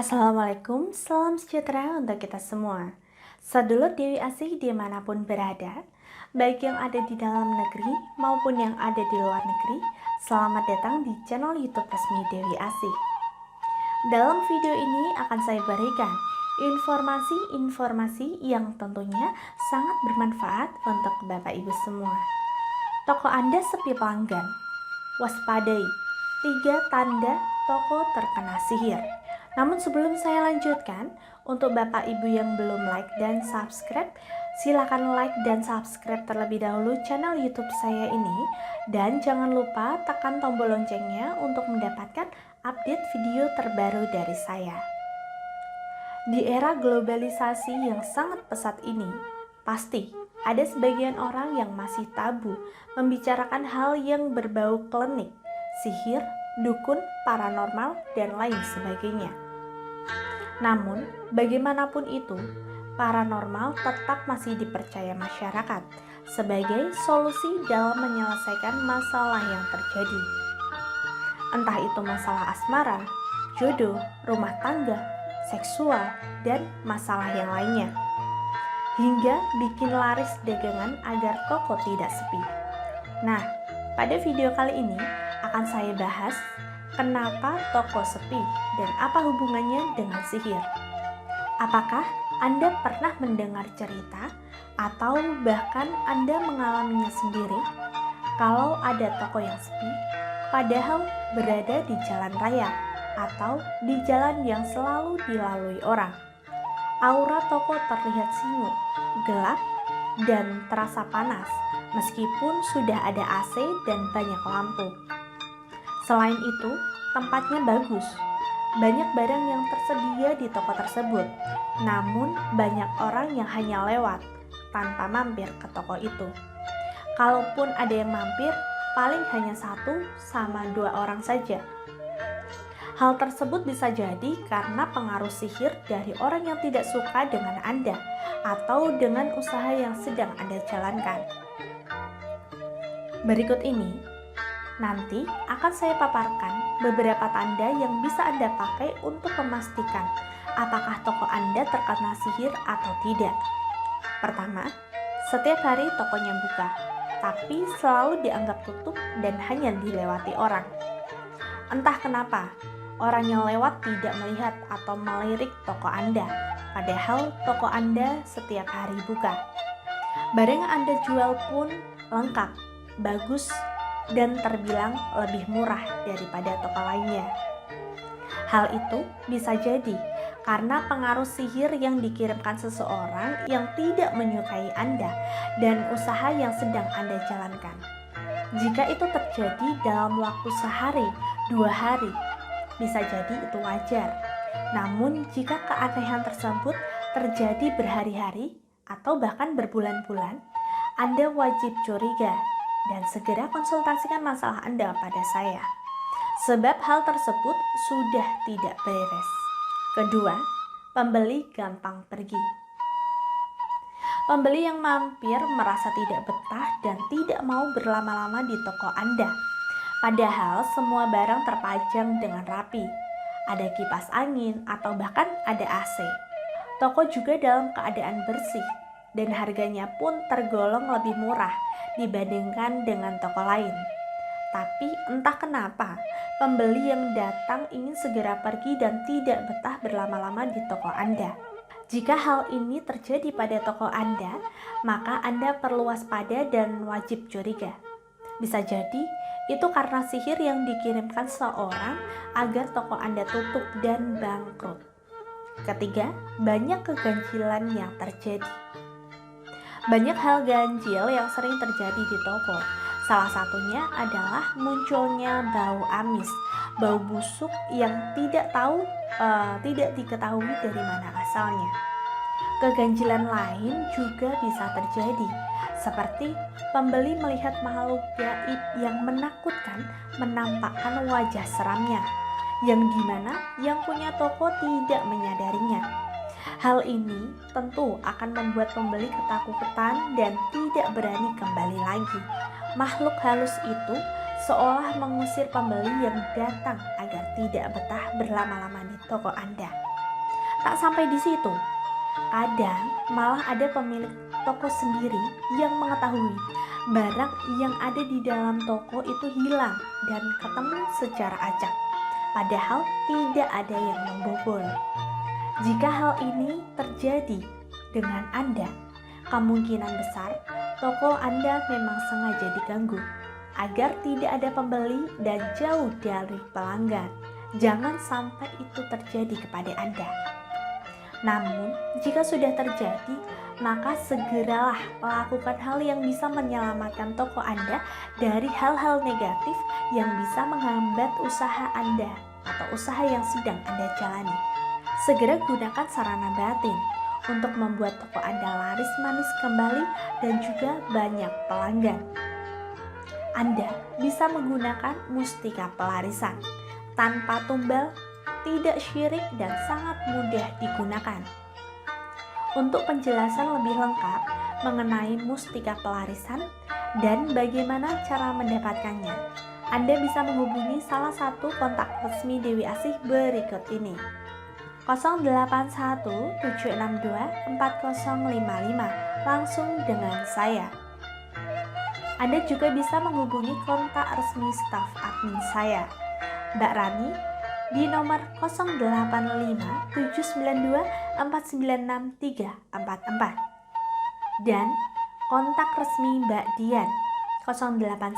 Assalamualaikum, salam sejahtera untuk kita semua. Sedulur Dewi Asih dimanapun berada, baik yang ada di dalam negeri maupun yang ada di luar negeri, selamat datang di channel YouTube resmi Dewi Asih. Dalam video ini akan saya berikan informasi-informasi yang tentunya sangat bermanfaat untuk Bapak Ibu semua. Toko Anda sepi pelanggan, waspadai 3 tanda toko terkena sihir. Namun sebelum saya lanjutkan, untuk Bapak Ibu yang belum like dan subscribe, silakan like dan subscribe terlebih dahulu channel YouTube saya ini. Dan jangan lupa tekan tombol loncengnya untuk mendapatkan update video terbaru dari saya. Di era globalisasi yang sangat pesat ini, pasti ada sebagian orang yang masih tabu membicarakan hal yang berbau klinik, sihir, dukun, paranormal, dan lain sebagainya. Namun, bagaimanapun itu, paranormal tetap masih dipercaya masyarakat sebagai solusi dalam menyelesaikan masalah yang terjadi. Entah itu masalah asmara, jodoh, rumah tangga, seksual, dan masalah yang lainnya. Hingga bikin laris dagangan agar toko tidak sepi. Nah, pada video kali ini akan saya bahas kenapa toko sepi dan apa hubungannya dengan sihir. Apakah Anda pernah mendengar cerita atau bahkan Anda mengalaminya sendiri kalau ada toko yang sepi padahal berada di jalan raya atau di jalan yang selalu dilalui orang? Aura toko terlihat singit, gelap, dan terasa panas meskipun sudah ada AC dan banyak lampu. Selain itu, tempatnya bagus. Banyak barang yang tersedia di toko tersebut. Namun, banyak orang yang hanya lewat tanpa mampir ke toko itu. Kalaupun ada yang mampir, paling hanya 1 sama 2 orang saja. Hal tersebut bisa jadi karena pengaruh sihir dari orang yang tidak suka dengan Anda atau dengan usaha yang sedang Anda jalankan. Berikut ini nanti akan saya paparkan beberapa tanda yang bisa Anda pakai untuk memastikan apakah toko Anda terkena sihir atau tidak. Pertama, setiap hari tokonya buka, tapi selalu dianggap tutup dan hanya dilewati orang. Entah kenapa, orang yang lewat tidak melihat atau melirik toko Anda, padahal toko Anda setiap hari buka. Barang yang Anda jual pun lengkap, bagus, dan terbilang lebih murah daripada toko lainnya. Hal itu bisa jadi karena pengaruh sihir yang dikirimkan seseorang yang tidak menyukai Anda dan usaha yang sedang Anda jalankan. Jika itu terjadi dalam waktu sehari, 2 hari, bisa jadi itu wajar. Namun jika keanehan tersebut terjadi berhari-hari atau bahkan berbulan-bulan, Anda wajib curiga dan segera konsultasikan masalah Anda pada saya, sebab hal tersebut sudah tidak beres. Kedua, pembeli gampang pergi. Pembeli yang mampir merasa tidak betah dan tidak mau berlama-lama di toko Anda. Padahal semua barang terpajang dengan rapi, ada kipas angin atau bahkan ada AC. Toko juga dalam keadaan bersih dan harganya pun tergolong lebih murah dibandingkan dengan toko lain. Tapi entah kenapa, pembeli yang datang ingin segera pergi dan tidak betah berlama-lama di toko Anda. Jika hal ini terjadi pada toko Anda, maka Anda perlu waspada dan wajib curiga. Bisa jadi itu karena sihir yang dikirimkan seseorang agar toko Anda tutup dan bangkrut. Ketiga, banyak keganjilan yang terjadi. Banyak hal ganjil yang sering terjadi di toko. Salah satunya adalah munculnya bau amis, bau busuk yang tidak diketahui dari mana asalnya. Keganjilan lain juga bisa terjadi, seperti pembeli melihat makhluk gaib yang menakutkan menampakkan wajah seramnya, yang dimana yang punya toko tidak menyadarinya. Hal ini tentu akan membuat pembeli ketakutan dan tidak berani kembali lagi. Makhluk halus itu seolah mengusir pembeli yang datang agar tidak betah berlama-lama di toko Anda. Tak sampai di situ, kadang malah ada pemilik toko sendiri yang mengetahui barang yang ada di dalam toko itu hilang dan ketemu secara acak, padahal tidak ada yang membobol. Jika hal ini terjadi dengan Anda, kemungkinan besar toko Anda memang sengaja diganggu agar tidak ada pembeli dan jauh dari pelanggan. Jangan sampai itu terjadi kepada Anda. Namun, jika sudah terjadi, maka segeralah melakukan hal yang bisa menyelamatkan toko Anda dari hal-hal negatif yang bisa menghambat usaha Anda atau usaha yang sedang Anda jalani. Segera gunakan sarana batin untuk membuat toko Anda laris manis kembali dan juga banyak pelanggan. Anda bisa menggunakan mustika pelarisan tanpa tumbal, tidak syirik, dan sangat mudah digunakan. Untuk penjelasan lebih lengkap mengenai mustika pelarisan dan bagaimana cara mendapatkannya, Anda bisa menghubungi salah satu kontak resmi Dewi Asih berikut ini: 081 762 4055, langsung dengan saya. Anda juga bisa menghubungi kontak resmi staf admin saya, Mbak Rani, di nomor 085 792 496 344 dan kontak resmi Mbak Dian 081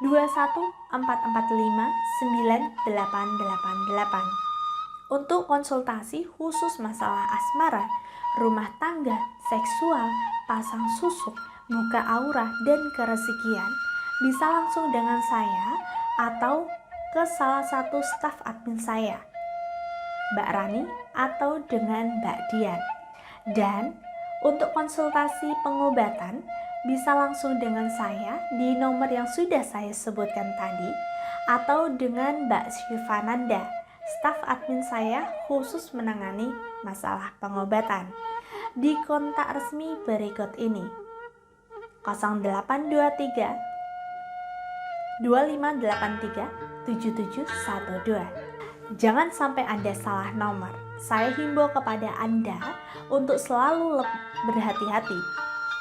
21 445 9888. Untuk konsultasi khusus masalah asmara, rumah tangga, seksual, pasang susuk, buka aura, dan keresekian, bisa langsung dengan saya atau ke salah satu staf admin saya, Mbak Rani, atau dengan Mbak Dian. Dan untuk konsultasi pengobatan, bisa langsung dengan saya di nomor yang sudah saya sebutkan tadi, atau dengan Mbak Syifananda, staf admin saya khusus menangani masalah pengobatan, di kontak resmi berikut ini: 0823 2583 7712. Jangan sampai Anda salah nomor. Saya himbau kepada Anda untuk selalu berhati-hati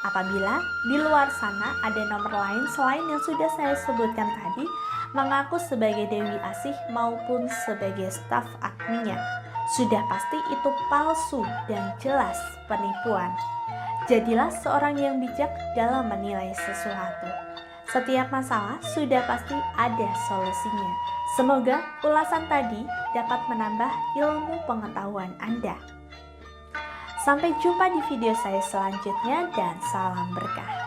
apabila di luar sana ada nomor lain selain yang sudah saya sebutkan tadi mengaku sebagai Dewi Asih maupun sebagai staf adminnya. Sudah pasti itu palsu dan jelas penipuan. Jadilah seorang yang bijak dalam menilai sesuatu. Setiap masalah sudah pasti ada solusinya. Semoga ulasan tadi dapat menambah ilmu pengetahuan Anda. Sampai jumpa di video saya selanjutnya dan salam berkah.